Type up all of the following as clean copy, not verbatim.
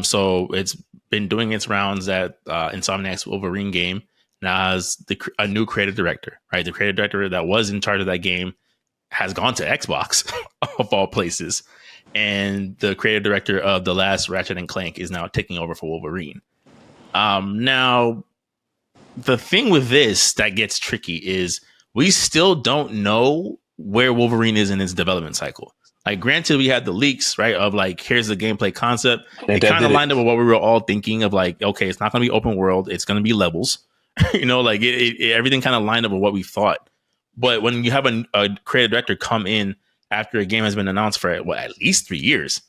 So it's been doing its rounds at Insomniac's Wolverine game. Now has a new creative director, right? The creative director that was in charge of that game has gone to Xbox of all places, and the creative director of the last Ratchet and Clank is now taking over for Wolverine. Now, the thing with this that gets tricky is we still don't know where Wolverine is in its development cycle. Like, granted, we had the leaks, right, of like, here's the gameplay concept. It kind of lined up with what we were all thinking of, like, okay, it's not going to be open world. It's going to be levels. Like everything kind of lined up with what we thought. But when you have a creative director come in after a game has been announced for at least 3 years,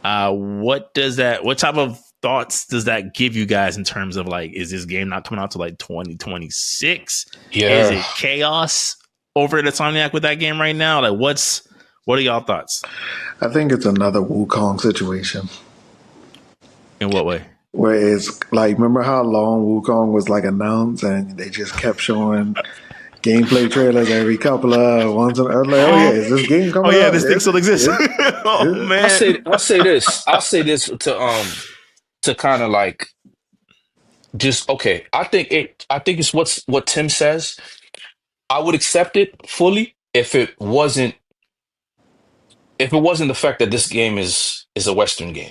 what type of thoughts does that give you guys in terms of like, is this game not coming out to like 2026? Yeah. Is it chaos over at Insomniac with that game right now? Like, what are y'all thoughts? I think it's another Wukong situation. In what way? Where it's like, remember how long Wukong was like announced and they just kept showing gameplay trailers every couple of ones. I was like, oh yeah, is this game coming out? Oh yeah, this thing still exists. Oh man. I'll say this to kind of like just okay. I think it's what Tim says. I would accept it fully if it wasn't the fact that this game is a Western game.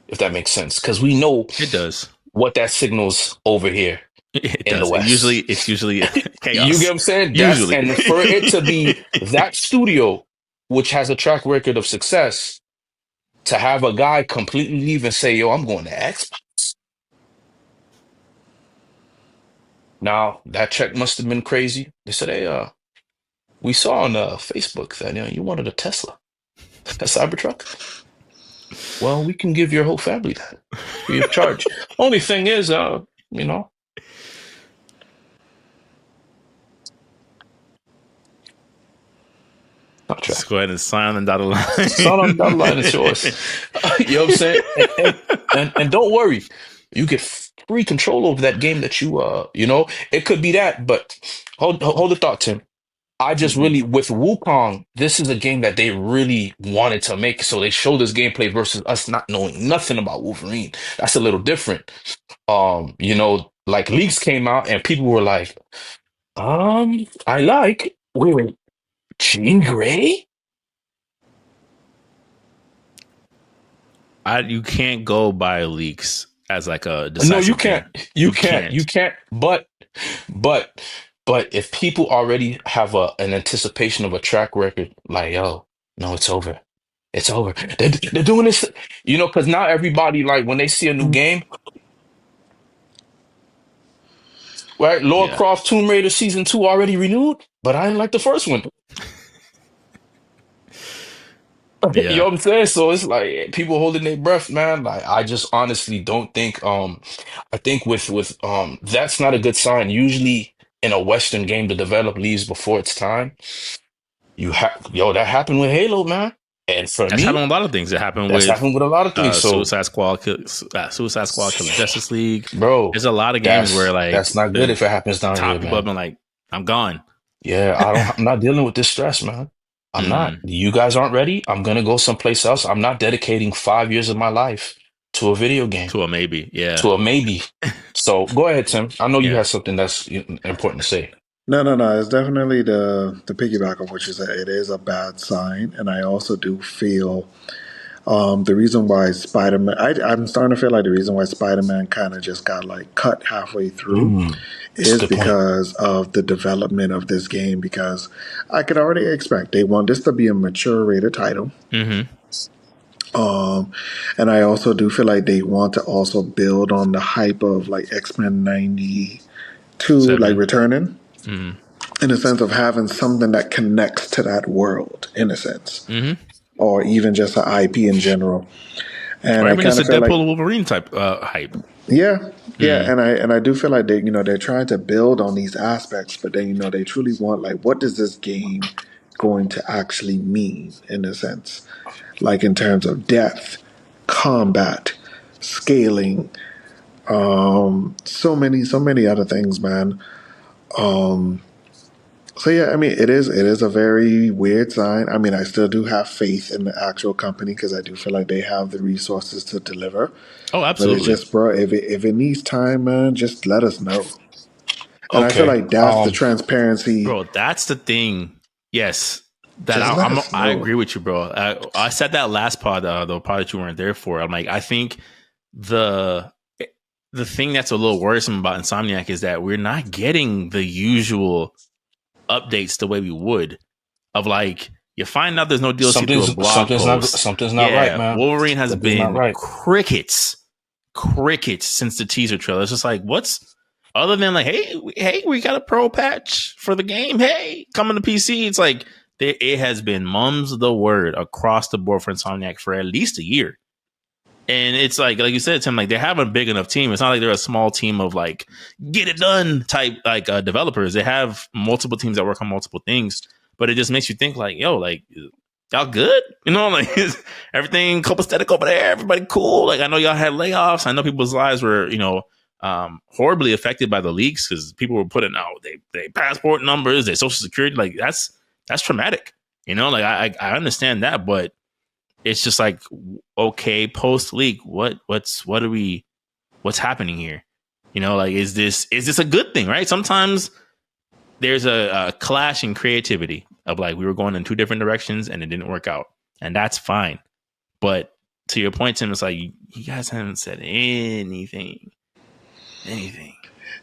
If that makes sense, because we know it does what that signals over here in the West. It's usually chaos. You get what I'm saying? Usually. And for it to be that studio, which has a track record of success, to have a guy completely leave and say, yo, I'm going to Xbox. Now, that check must have been crazy. They said, hey, we saw on Facebook that you wanted a Tesla, a Cybertruck. Well, we can give your whole family that free of charge. Only thing is, Not just go ahead and sign on the dotted line. Sign on the dotted line, it's yours. You know what I'm saying? And don't worry, you get free control over that game that it could be that, but hold the thought, Tim. I just really, with Wukong, this is a game that they really wanted to make. So they showed this gameplay versus us not knowing nothing about Wolverine. That's a little different. Like leaks came out and people were like, wait, Jean Grey? You can't go by leaks as like a decisive No, you can't. thing. You can't. But if people already have an anticipation of a track record, like, yo, no, it's over. It's over. They're doing this, because now everybody, like, when they see a new game, right? Lara Croft Tomb Raider Season 2 already renewed, but I didn't like the first one. Yeah. You know what I'm saying? So it's like people holding their breath, man. Like, I just honestly don't think I think with that's not a good sign. Usually in a Western game, the develop leaves before it's time. That happened with Halo, man. And for that's happened with a lot of things. It happened with a lot of things. Suicide Squad, Killing Justice League, bro. There's a lot of games where like that's not good if it happens down here, people have been like, I'm gone. Yeah, I'm not dealing with this stress, man. I'm not. You guys aren't ready. I'm gonna go someplace else. I'm not dedicating 5 years of my life to a video game. To a maybe, yeah. To a maybe. So go ahead, Tim. I know you have something that's important to say. No. It's definitely the piggyback of what you said. It is a bad sign, and I also do feel the reason why Spider-Man. I'm starting to feel like the reason why Spider-Man kind of just got like cut halfway through is because of the development of this game. Because I could already expect they want this to be a mature rated title. Mm-hmm. And I also do feel like they want to also build on the hype of like X-Men 92, like returning. Mm-hmm. In a sense of having something that connects to that world, in a sense, or even just an IP in general, and or even just a Deadpool Wolverine type hype. Yeah, and I do feel like they're trying to build on these aspects, but then they truly want like, what does this game going to actually mean, in a sense, like in terms of depth, combat, scaling, so many other things, man. So yeah, I mean, it is a very weird sign. I mean, I still do have faith in the actual company because I do feel like they have the resources to deliver. Oh, But it's absolutely, just, bro, if it needs time, man, just let us know. And I feel Okay. like that's the transparency. bro. That's the thing. Yes, that Just let us I know. agree with you, bro. I said that last pod, the pod that you weren't there for. I'm like, I think the the thing that's a little worrisome about Insomniac is that we're not getting the usual updates the way we would. Of like, you find out there's no DLC through a blog post. Something's not right, Yeah, man. Wolverine has Something's not been right. crickets since the teaser trailer. It's just like, what's other than like, hey, we got a pro patch for the game. Hey, coming to PC. It's like it has been mum's the word across the board for Insomniac for at least a year. And it's like you said, Tim, like they have a big enough team. It's not like they're a small team of like get it done type like developers. They have multiple teams that work on multiple things, but it just makes you think like, yo, like y'all good? You know, like is everything copacetic over there? Everybody cool? Like I know y'all had layoffs. I know people's lives were, horribly affected by the leaks because people were putting out they passport numbers, their social security. Like that's traumatic. You know, like I understand that, but it's just like, okay, post leak, what's happening here? You know, like is this a good thing, right? Sometimes there's a clash in creativity of like we were going in two different directions and it didn't work out, and that's fine. But to your point, Tim, it's like you guys haven't said anything.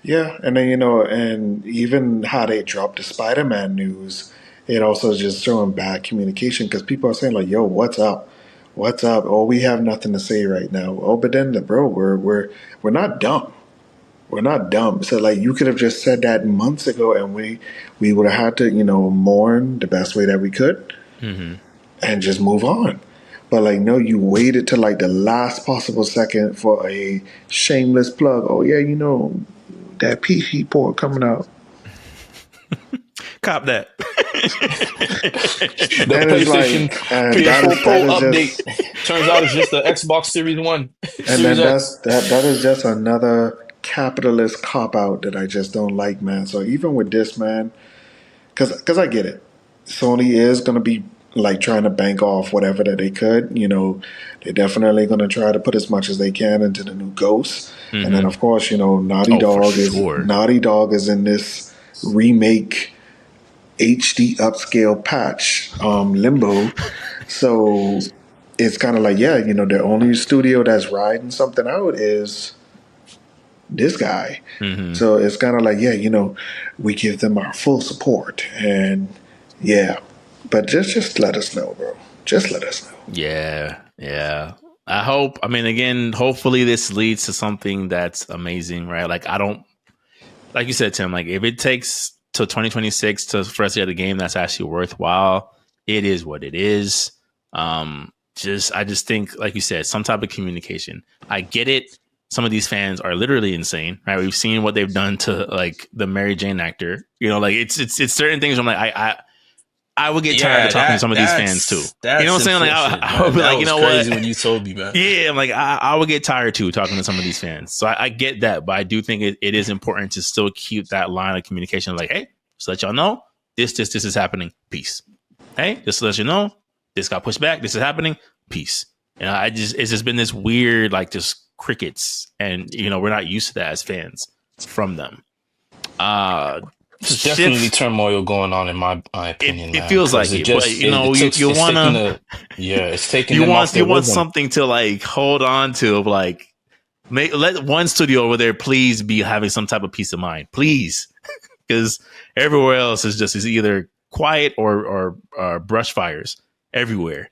Yeah, and then and even how they dropped the Spider-Man news, it also just showing bad communication because people are saying like, "Yo, what's up? What's up?" Oh, we have nothing to say right now. Oh, but then, bro, we're not dumb. We're not dumb. So like, you could have just said that months ago, and we would have had to mourn the best way that we could Mm-hmm. and just move on. But like, no, you waited till like the last possible second for a shameless plug. Oh yeah, that PC port coming out. Cop that. The And it's PlayStation like, and PS4 Pro update just, turns out it's just the Xbox Series One, and then Series X. that is just another capitalist cop out that I just don't like, man. So even with this, man, because I get it, Sony is gonna be like trying to bank off whatever that they could. They're definitely gonna try to put as much as they can into the new Ghosts, and then Mm-hmm. of course, Oh, for sure. Naughty Dog is in this remake HD upscale patch, Limbo. So it's kind of like, yeah, the only studio that's riding something out is this guy. Mm-hmm. So it's kind of like, yeah, we give them our full support, and yeah, but just let us know, bro. Just let us know. Yeah. I hope. I mean, again, hopefully this leads to something that's amazing, right? Like I don't, like you said, Tim. Like if it takes till 2026 for us to get a game that's actually worthwhile, it is what it is. I just think, like you said, some type of communication. I get it. Some of these fans are literally insane, right? We've seen what they've done to like the Mary Jane actor. Like it's certain things. Where I'm like I would get tired of talking to some of these fans too. You know what I'm saying? Like I would be like, you know what? When you told me, man. Yeah, I'm like I would get tired too talking to some of these fans. So I get that, but I do think it is important to still keep that line of communication. Like, hey, just let y'all know this is happening. Peace. Hey, just to let you know this got pushed back. This is happening. Peace. It's just been this weird like just crickets, and we're not used to that as fans from them. There's definitely turmoil going on in my opinion. It feels like it, but you want to. Yeah, it's taking. You want something to like hold on to, of like let one studio over there please be having some type of peace of mind, please, because everywhere else is either quiet or brush fires everywhere.